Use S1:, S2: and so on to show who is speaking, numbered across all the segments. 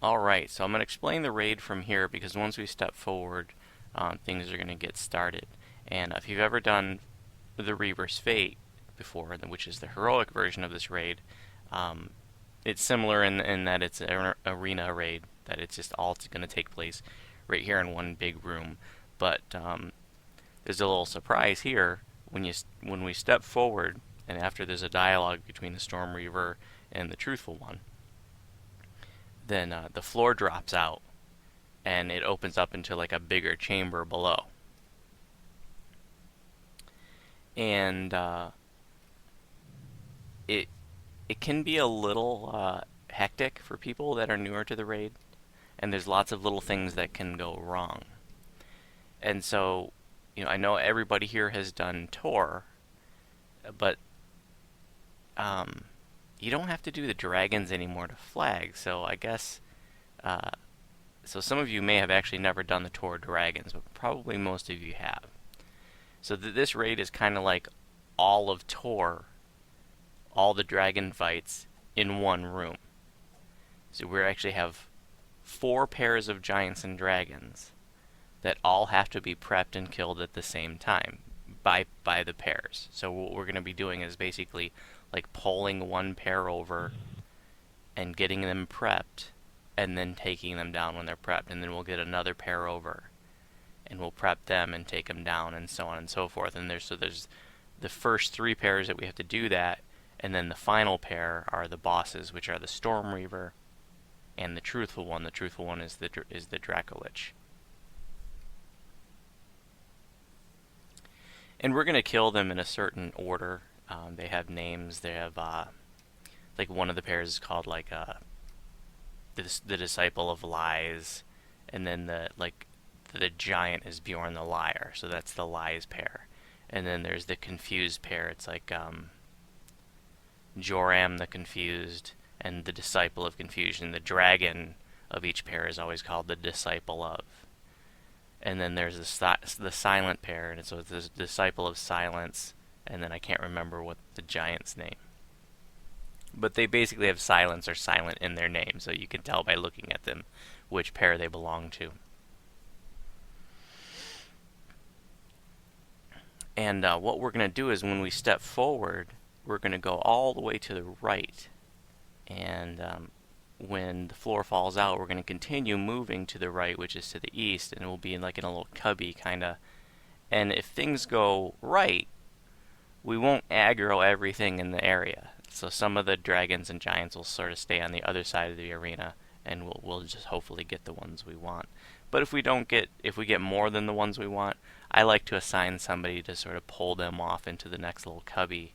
S1: Alright, so I'm going to explain the raid from here because once we step forward, things are going to get started. And if you've ever done the Reaver's Fate before, which is the heroic version of this raid, it's similar in that it's an arena raid, that it's just all going to take place right here in one big room. But there's a little surprise here when we step forward, and after there's a dialogue between the Storm Reaver and the Truthful One. Then the floor drops out and it opens up into like a bigger chamber below. And it can be a little hectic for people that are newer to the raid, and there's lots of little things that can go wrong. And so, I know everybody here has done Tor, but you don't have to do the dragons anymore to flag, so I guess, so some of you may have actually never done the Tor dragons, but probably most of you have. So this raid is kind of like all of Tor, all the dragon fights in one room. So we actually have 4 pairs of giants and dragons that all have to be prepped and killed at the same time by the pairs. So what we're going to be doing is basically like pulling one pair over and getting them prepped and then taking them down when they're prepped, and then we'll get another pair over and we'll prep them and take them down, and so on and so forth. And there's the first 3 pairs that we have to do that, and then the final pair are the bosses, which are the Storm Reaver and the Truthful One. The Truthful One is the Dracolich. And we're going to kill them in a certain order. They have names. They have, like one of the pairs is called like the Disciple of Lies, and then the giant is Bjorn the Liar, so that's the Lies pair. And then there's the Confused pair. It's like Joram the Confused and the Disciple of Confusion. The dragon of each pair is always called the Disciple of. And then there's the Silent pair, and so it's the Disciple of Silence, and then I can't remember what the giant's name. But they basically have silence or silent in their name, so you can tell by looking at them which pair they belong to. And what we're going to do is when we step forward, we're going to go all the way to the right. And when the floor falls out, we're going to continue moving to the right, which is to the east, and we'll be in a little cubby kind of. And if things go right, we won't aggro everything in the area. So some of the dragons and giants will sort of stay on the other side of the arena, and we'll just hopefully get the ones we want. But if we get more than the ones we want, I like to assign somebody to sort of pull them off into the next little cubby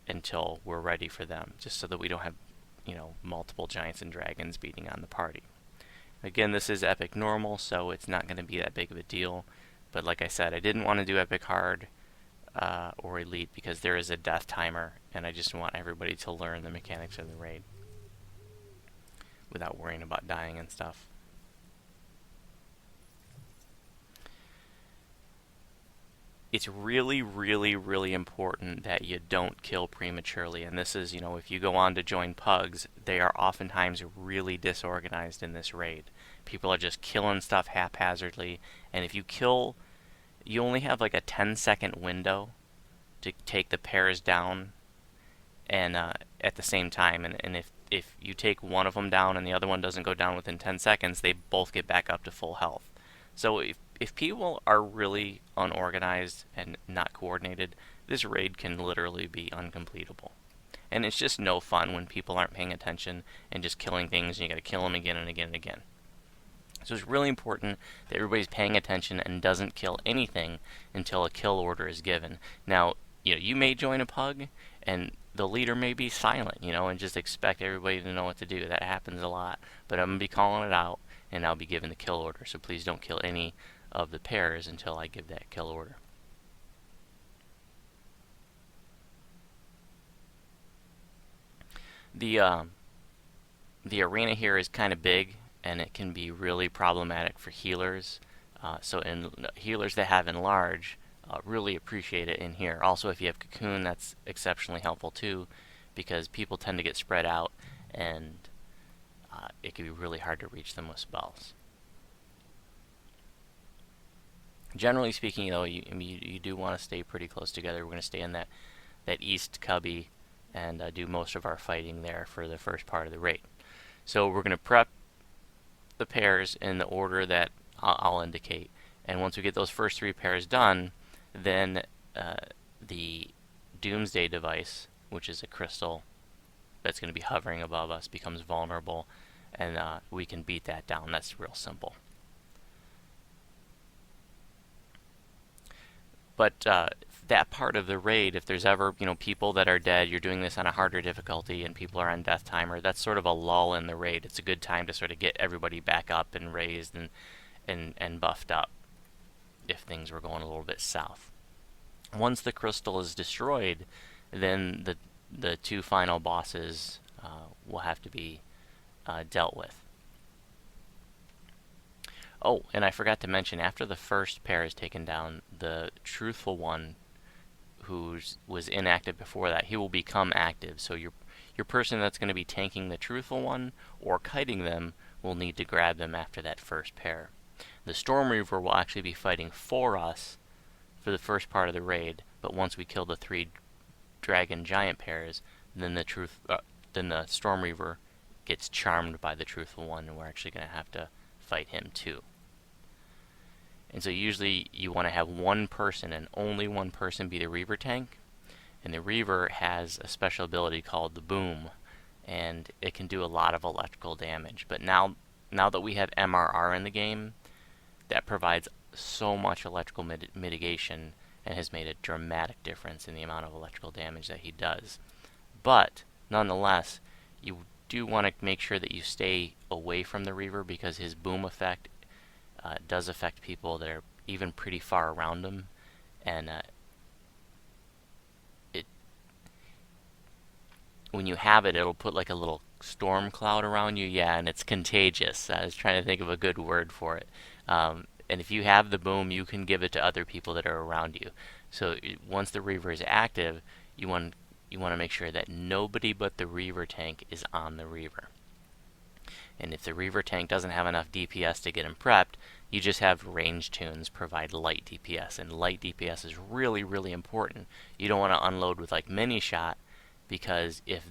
S1: until we're ready for them, just so that we don't have multiple giants and dragons beating on the party. Again, this is Epic Normal, so it's not going to be that big of a deal. But like I said, I didn't want to do Epic Hard or Elite because there is a death timer, and I just want everybody to learn the mechanics of the raid without worrying about dying and stuff. It's really, really, really important that you don't kill prematurely. And this is, if you go on to join pugs, they are oftentimes really disorganized in this raid. People are just killing stuff haphazardly. And if you kill, you only have like a 10-second window to take the pairs down and at the same time. And if you take one of them down and the other one doesn't go down within 10 seconds, they both get back up to full health. So if people are really unorganized and not coordinated, this raid can literally be uncompletable. And it's just no fun when people aren't paying attention and just killing things, and you gotta kill them again and again and again. So it's really important that everybody's paying attention and doesn't kill anything until a kill order is given. Now, you may join a pug, and the leader may be silent, and just expect everybody to know what to do. That happens a lot. But I'm going to be calling it out, and I'll be giving the kill order. So please don't kill any of the pairs until I give that kill order. The arena here is kind of big, and it can be really problematic for healers. So healers that have enlarge really appreciate it in here. Also, if you have cocoon, that's exceptionally helpful too, because people tend to get spread out, and it can be really hard to reach them with spells. Generally speaking, though, you do want to stay pretty close together. We're going to stay in that east cubby and do most of our fighting there for the first part of the raid. So we're going to prep the pairs in the order that I'll indicate. And once we get those first 3 pairs done, then the Doomsday device, which is a crystal that's going to be hovering above us, becomes vulnerable, and we can beat that down. That's real simple. But that part of the raid, if there's ever people that are dead, you're doing this on a harder difficulty, and people are on death timer, that's sort of a lull in the raid. It's a good time to sort of get everybody back up and raised and buffed up if things were going a little bit south. Once the crystal is destroyed, then the 2 final bosses will have to be dealt with. Oh, and I forgot to mention, after the first pair is taken down, the truthful one, who was inactive before that, he will become active. So your person that's going to be tanking the truthful one or kiting them will need to grab them after that first pair. The Storm Reaver will actually be fighting for us for the first part of the raid, but once we kill the 3 dragon giant pairs, then the Storm Reaver gets charmed by the truthful one, and we're actually going to have to fight him too. And so usually you want to have one person and only one person be the Reaver tank, and the Reaver has a special ability called the Boom, and it can do a lot of electrical damage. But now that we have MRR in the game, that provides so much electrical mitigation and has made a dramatic difference in the amount of electrical damage that he does. But nonetheless, you do want to make sure that you stay away from the Reaver, because his boom effect does affect people that are even pretty far around him, and when you have it, it'll put like a little storm cloud around you. Yeah, and it's contagious. I was trying to think of a good word for it. And if you have the boom, you can give it to other people that are around you. So once the Reaver is active, you want to make sure that nobody but the Reaver tank is on the Reaver. And if the Reaver tank doesn't have enough DPS to get him prepped, you just have range tunes provide light DPS. And light DPS is really, really important. You don't want to unload with like mini shot, because if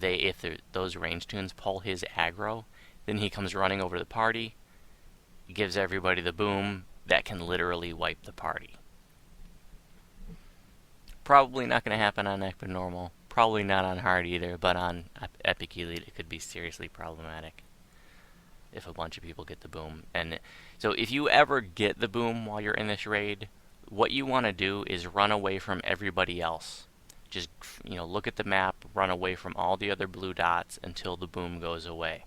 S1: those range tunes pull his aggro, then he comes running over the party, gives everybody the boom, that can literally wipe the party. Probably not going to happen on Epic Normal. Probably not on Hard either, but on Epic Elite it could be seriously problematic if a bunch of people get the boom. And so if you ever get the boom while you're in this raid, what you want to do is run away from everybody else. Just look at the map, run away from all the other blue dots until the boom goes away.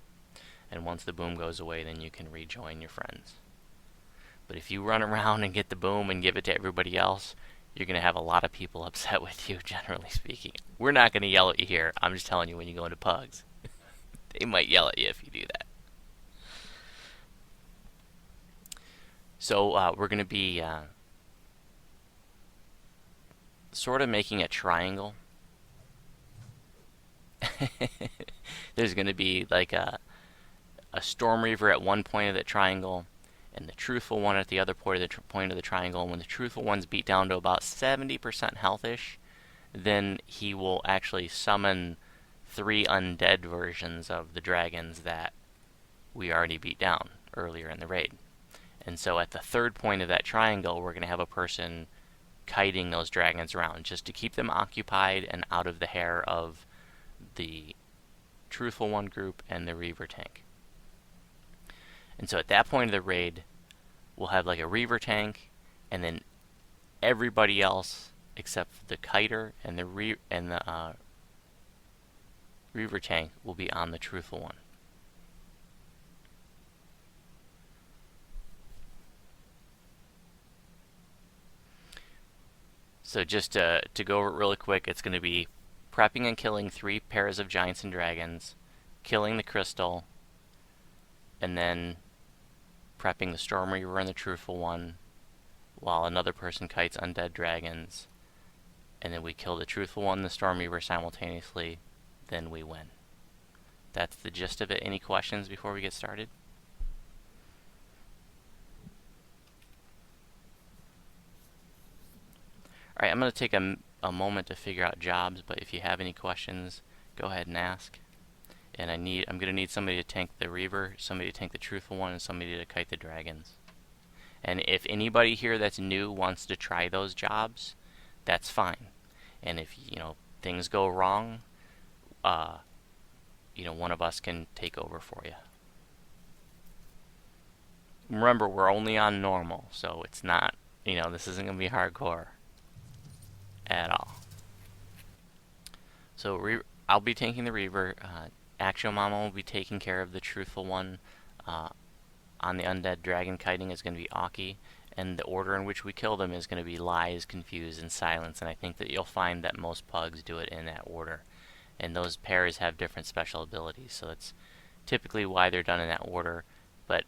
S1: And once the boom goes away, then you can rejoin your friends. But if you run around and get the boom and give it to everybody else, you're going to have a lot of people upset with you, generally speaking. We're not going to yell at you here. I'm just telling you, when you go into Pugs, they might yell at you if you do that. So we're going to be sort of making a triangle. There's going to be like a Storm Reaver at one point of the triangle, and the truthful one at the other point of the triangle. And when the truthful one's beat down to about 70% health-ish, then he will actually summon 3 undead versions of the dragons that we already beat down earlier in the raid. And so at the third point of that triangle, we're going to have a person kiting those dragons around, just to keep them occupied and out of the hair of the truthful one group and the Reaver tank. And so at that point of the raid, we'll have like a Reaver tank, and then everybody else except the kiter and the Reaver tank will be on the truthful one. So just to go over it really quick, it's going to be prepping and killing 3 pairs of giants and dragons, killing the crystal, and then prepping the Storm Reaver and the truthful one, while another person kites undead dragons, and then we kill the truthful one and the Storm Reaver simultaneously, then we win. that's the gist of it. Any questions before we get started? Alright, I'm going to take a moment to figure out jobs, but if you have any questions, go ahead and ask. And I'm going to need somebody to tank the Reaver, somebody to tank the Truthful One, and somebody to kite the dragons. And if anybody here that's new wants to try those jobs, that's fine. And if, things go wrong, one of us can take over for you. Remember, we're only on normal, so it's not, this isn't going to be hardcore at all. So I'll be tanking the Reaver. Actual Mama will be taking care of the Truthful One. On the Undead Dragon kiting is going to be Aki, and the order in which we kill them is going to be Lies, Confuse, and Silence, and I think that you'll find that most pugs do it in that order. And those pairs have different special abilities, so that's typically why they're done in that order, but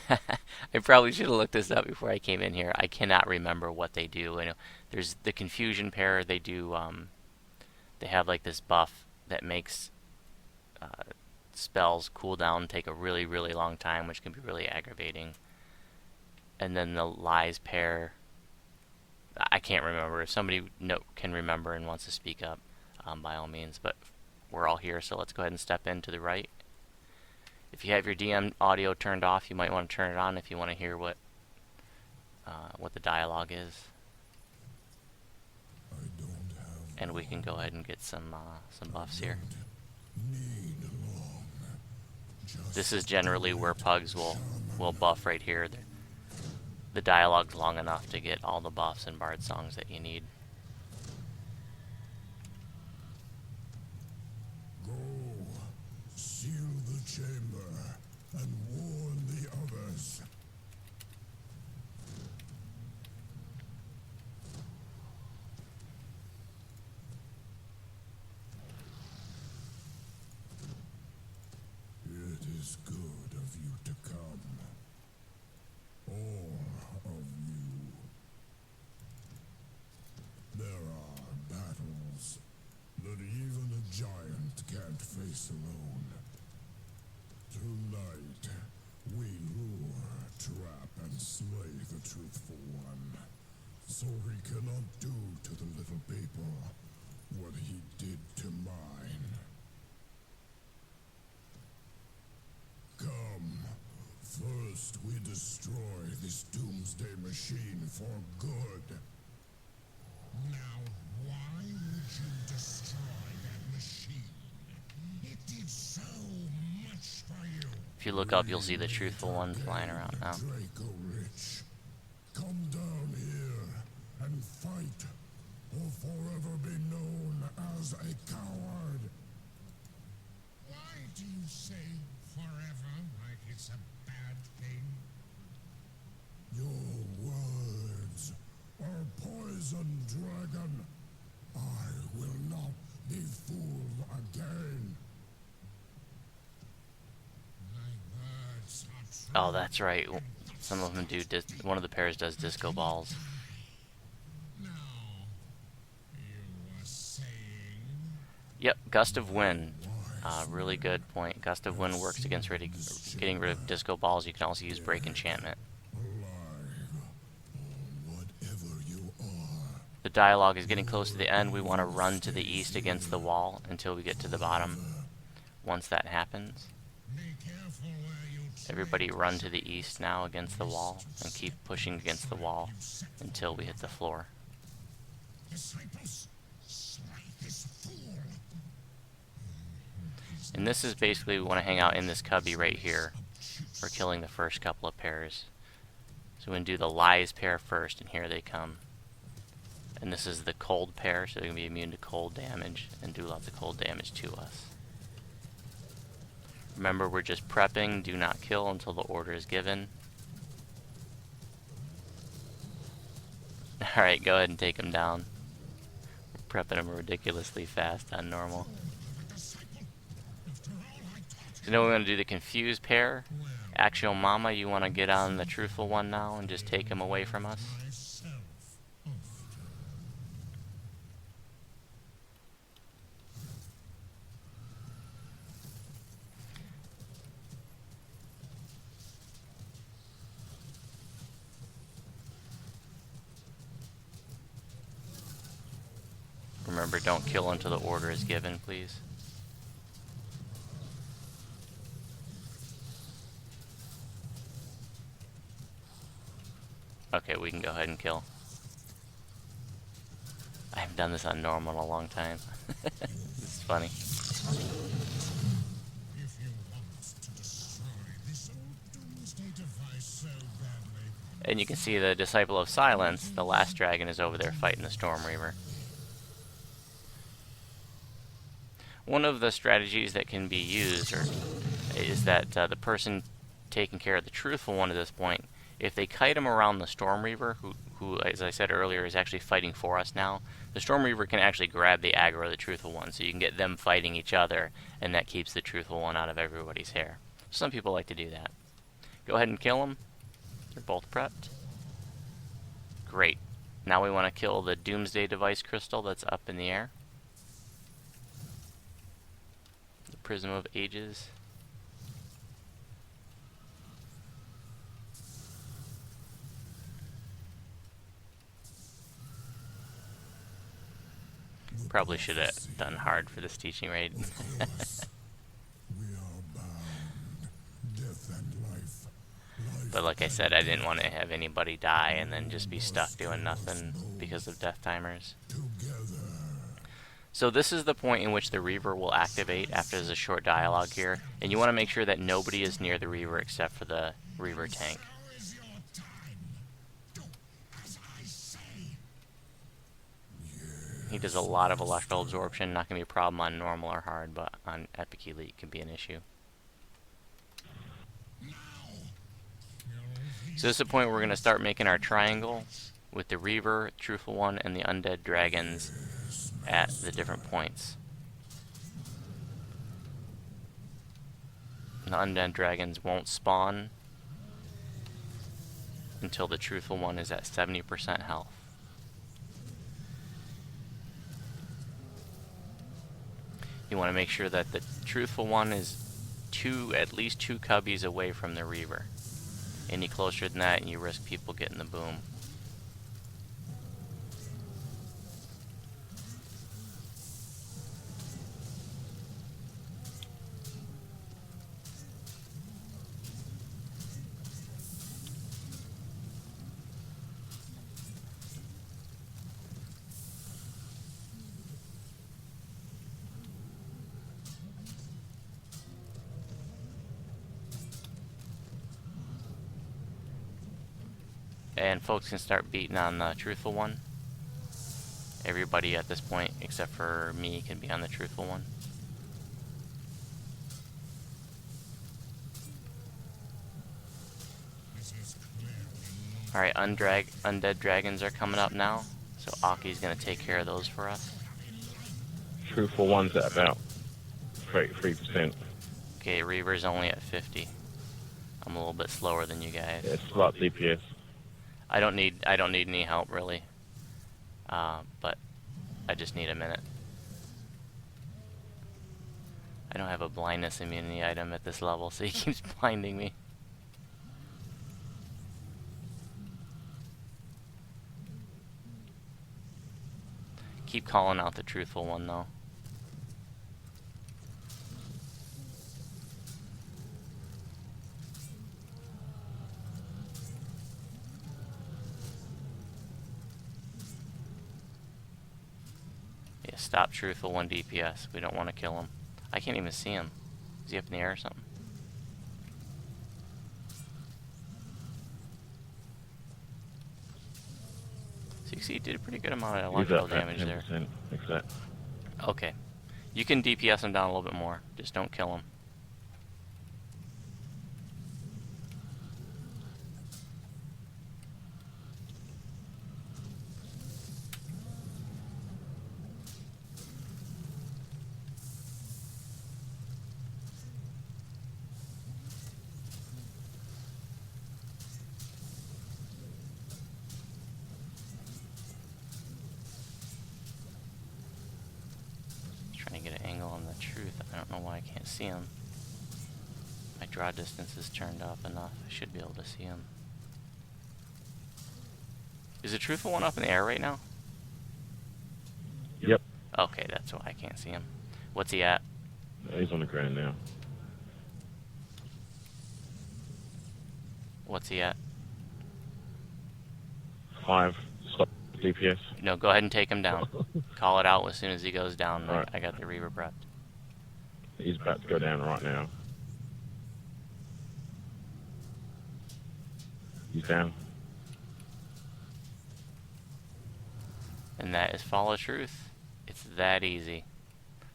S1: I probably should have looked this up before I came in here. I cannot remember what they do. There's the Confusion pair. They do, they have like this buff that makes spells cool down, take a really, really long time, which can be really aggravating. And then the Lies pair, I can't remember. If somebody can remember and wants to speak up, by all means. But we're all here, so let's go ahead and step in to the right. If you have your DM audio turned off, you might want to turn it on if you want to hear what the dialogue is. And we can go ahead and get some buffs here. This is generally where pugs will buff right here. The dialogue's long enough to get all the buffs and bard songs that you need.
S2: Go, seal the chamber, and warn the others. It is good of you to come. All of you. There are battles that even a giant can't face alone. Tonight, we lure, trap, and slay the Truthful One, so he cannot do to the little people what he did to mine. Come, first we destroy this doomsday machine for good. Now, why would you destroy that machine? It did so much for you.
S1: If you look up, you'll see the Truthful One flying around now.
S2: Come down here and fight, or forever be known as a coward. Why do you say forever like it's a bad thing? Your words are poison, dragon. I will not be fooled again. My words are true.
S1: Oh, that's right. Some of them do. One of the pairs does disco balls.
S2: Now, you were saying?
S1: Yep, Gust of Wind. Really good point. Gust of Wind works against getting rid of disco balls. You can also use Break Enchantment. The dialogue is getting close to the end. We want to run to the east against the wall until we get to the bottom. Once that happens, everybody run to the east now against the wall and keep pushing against the wall until we hit the floor. And this is basically, we want to hang out in this cubby right here for killing the first couple of pairs. So we're going to do the Lies pair first, and here they come. And this is the cold pair, so they're going to be immune to cold damage and do lots of cold damage to us. Remember, we're just prepping, do not kill until the order is given. Alright, go ahead and take them down. We're prepping them ridiculously fast on normal. So now we're going to do the Confused pair. Actual Mama, you want to get on the Truthful One now and just take him away from us? Remember, don't kill until the order is given, please. Okay, we can go ahead and kill. I haven't done this on normal in a long time. It's funny.
S2: If you want to destroy this old doomsday device so badly,
S1: And you can see the Disciple of Silence, the last dragon, is over there fighting the Storm Reaver. One of the strategies that can be used is that the person taking care of the Truthful One at this point, if they kite him around the Storm Reaver, who, as I said earlier, is actually fighting for us now, the Storm Reaver can actually grab the aggro of the Truthful One, so you can get them fighting each other, and that keeps the Truthful One out of everybody's hair. Some people like to do that. Go ahead and kill them. They're both prepped. Great. Now we want to kill the Doomsday Device Crystal that's up in the air. The Prism of Ages. Probably should have done hard for this teaching raid.
S2: we are bound. Death and life.
S1: But like I said, I didn't want to have anybody die and then just be stuck doing nothing because of death timers.
S2: Together.
S1: So this is the point in which the Reaver will activate after there's a short dialogue here, and you want to make sure that nobody is near the Reaver except for the Reaver tank.
S2: Now is your time. Do as I say.
S1: He does a lot of electrical absorption, not going to be a problem on normal or hard, but on Epic Elite can be an issue. So this is the point where we're going to start making our triangle with the Reaver, Truthful One, and the Undead Dragons at the different points. The Undead Dragons won't spawn until the Truthful One is at 70% health. You want to make sure that the Truthful One is at least two cubbies away from the Reaver. Any closer than that and you risk people getting the boom. And folks can start beating on the Truthful One. Everybody at this point, except for me, can be on the Truthful One. Alright, Undead Dragons are coming up now. So Aki's going to take care of those for us.
S3: Truthful One's at about 33%.
S1: Okay, Reaver's only at 50. I'm a little bit slower than you guys.
S3: Yeah, it's a lot DPS.
S1: I don't need any help really, but I just need a minute. I don't have a blindness immunity item at this level, so he keeps blinding me. Keep calling out the Truthful One though. Stop Truthful One DPS. We don't want to kill him. I can't even see him. Is he up in the air or something? So you see he did a pretty good amount of electrical damage there.
S3: Exactly.
S1: Okay. You can DPS him down a little bit more. Just don't kill him. Trying to get an angle on the Truth. I don't know why I can't see him. My draw distance is turned off enough. I should be able to see him. Is the Truthful One up in the air right now?
S3: Yep.
S1: Okay, that's why I can't see him. What's he at?
S3: He's on the ground now.
S1: What's he at?
S3: 5 stop DPS.
S1: No, go ahead and take him down. Call it out as soon as he goes down.
S3: Alright.
S1: I got the Reaver prepped.
S3: He's about to go down right now. He's down.
S1: And that is Follow Truth. It's that easy.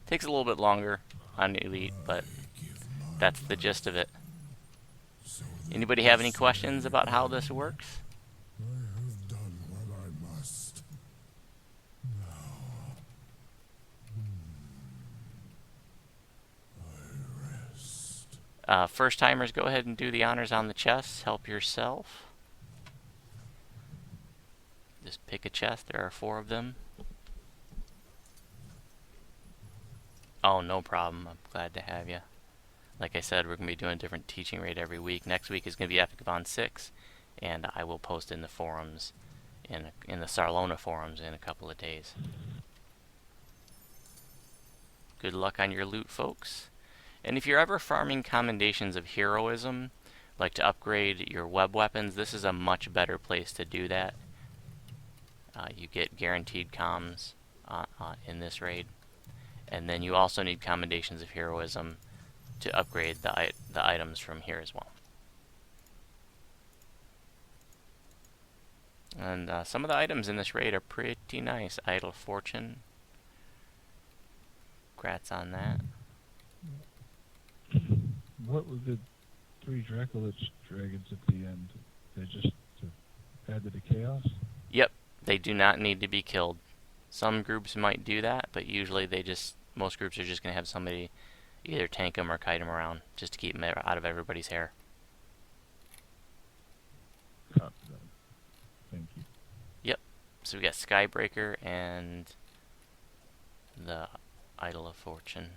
S1: Takes a little bit longer on Elite, but that's the gist of it. Anybody have any questions about how this works?
S2: I have done what I must. Now, I rest.
S1: First timers, go ahead and do the honors on the chests. Help yourself. Just pick a chest. There are 4 of them. Oh, no problem. I'm glad to have you. Like I said, we're going to be doing a different teaching raid every week. Next week is going to be Epic Von 6, and I will post in the forums, in the Sarlona forums in a couple of days. Good luck on your loot, folks. And if you're ever farming commendations of heroism, like to upgrade your web weapons, this is a much better place to do that. You get guaranteed comms in this raid. And then you also need commendations of heroism to upgrade the items from here as well. And some of the items in this raid are pretty nice. Idle Fortune. Congrats on that.
S4: What were the 3 Dracolich dragons at the end? They just to add to the chaos?
S1: Yep, they do not need to be killed. Some groups might do that, but usually most groups are just going to have somebody either tank them or kite them around just to keep them out of everybody's hair.
S4: Copy that. Thank you.
S1: Yep, so we got Skybreaker and the Idol of Fortune.